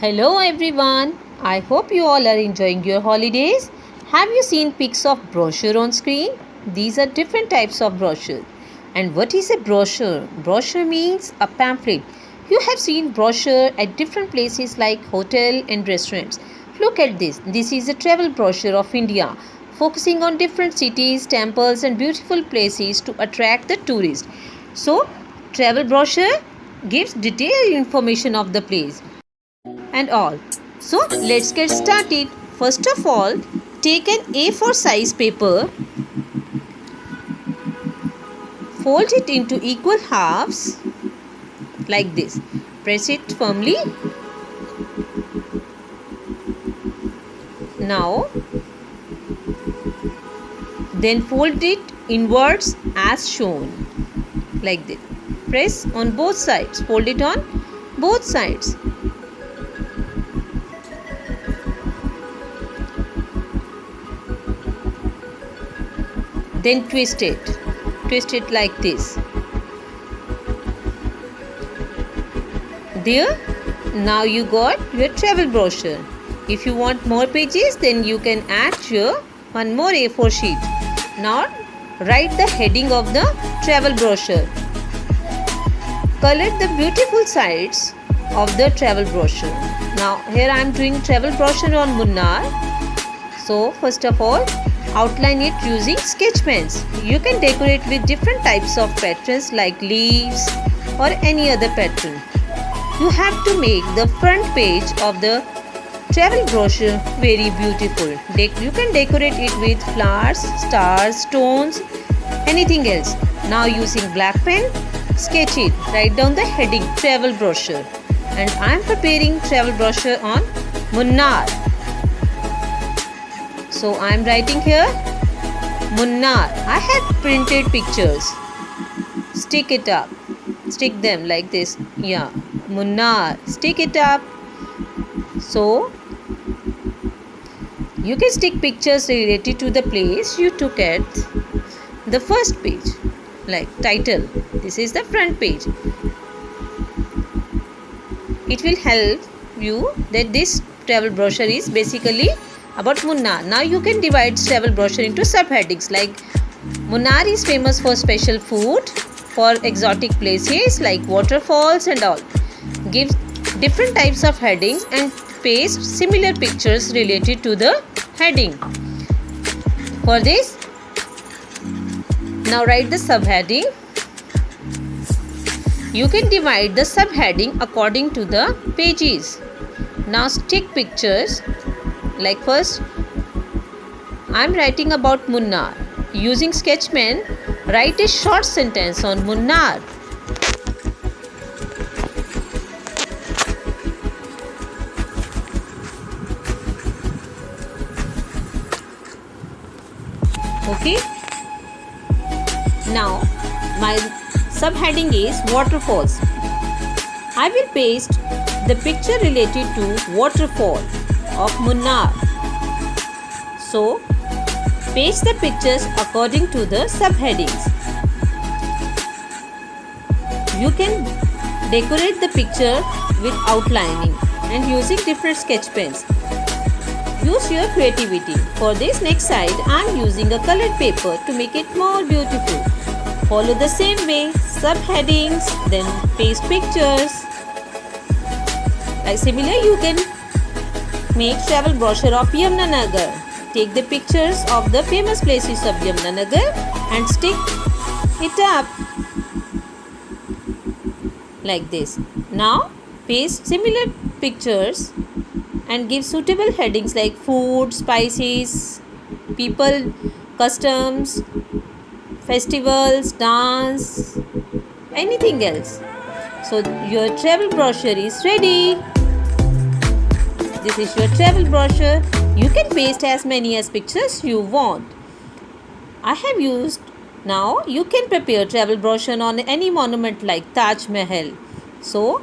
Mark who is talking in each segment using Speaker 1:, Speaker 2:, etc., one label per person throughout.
Speaker 1: Hello everyone. I hope you all are enjoying your holidays. Have you seen pics of brochure on screen? These are different types of brochure. And what is a brochure? Brochure means a pamphlet. You have seen brochure at different places like hotel and restaurants. Look at this. This is a travel brochure of India, focusing on different cities, temples and beautiful places to attract the tourist. So, travel brochure gives detailed information of the place and all. So let's get started. First of all, take an A4 size paper, fold it into equal halves like this. Press it firmly. Now, then fold it inwards as shown like this. Press on both sides. Fold it on both sides. Then twist it like this. There, now you got your travel brochure. If you want more pages, then you can add here one more A4 sheet. Now write the heading of the travel brochure. Color the beautiful sides of the travel brochure. Now here I am doing travel brochure on Munnar. So first of all, outline it using sketch pens. You can decorate with different types of patterns like leaves or any other pattern. You have to make the front page of the travel brochure very beautiful. You can decorate it with flowers, stars, stones, anything else. Now using black pen, sketch it. Write down the heading travel brochure. And I am preparing travel brochure on Munnar. So I am writing here Munnar. I have printed pictures. Stick it up. Stick them like this. Yeah. Munnar. Stick it up. So you can stick pictures related to the place you took at the first page. Like title. This is the front page. It will help you that this travel brochure is basically about Munnar. Now you can divide travel brochure into subheadings like Munnar is famous for special food, for exotic places like waterfalls and all. Give different types of headings and paste similar pictures related to the heading. For this, now write the subheading. You can divide the subheading according to the pages. Now stick pictures. Like first, I am writing about Munnar. Using sketch pen, write a short sentence on Munnar. Okay. Now, my subheading is waterfalls. I will paste the picture related to waterfall of Munnar. So, paste the pictures according to the subheadings. You can decorate the picture with outlining and using different sketch pens. Use your creativity. For this next side, I am using a colored paper to make it more beautiful. Follow the same way, subheadings, then paste pictures. Like similar, you can make travel brochure of Yamunanagar. Take the pictures of the famous places of Yamunanagar and stick it up like this. Now paste similar pictures and give suitable headings like food, spices, people, customs, festivals, dance, anything else. So your travel brochure is ready. This is your travel brochure. You can paste as many as pictures you want. I have used. Now you can prepare travel brochure on any monument like Taj Mahal. So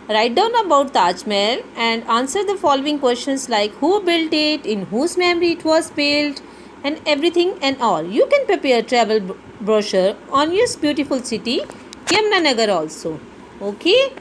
Speaker 1: write down about Taj Mahal and answer the following questions like who built it, in whose memory it was built, and everything and all. You can prepare travel brochure on your beautiful city Yamunanagar also. Okay.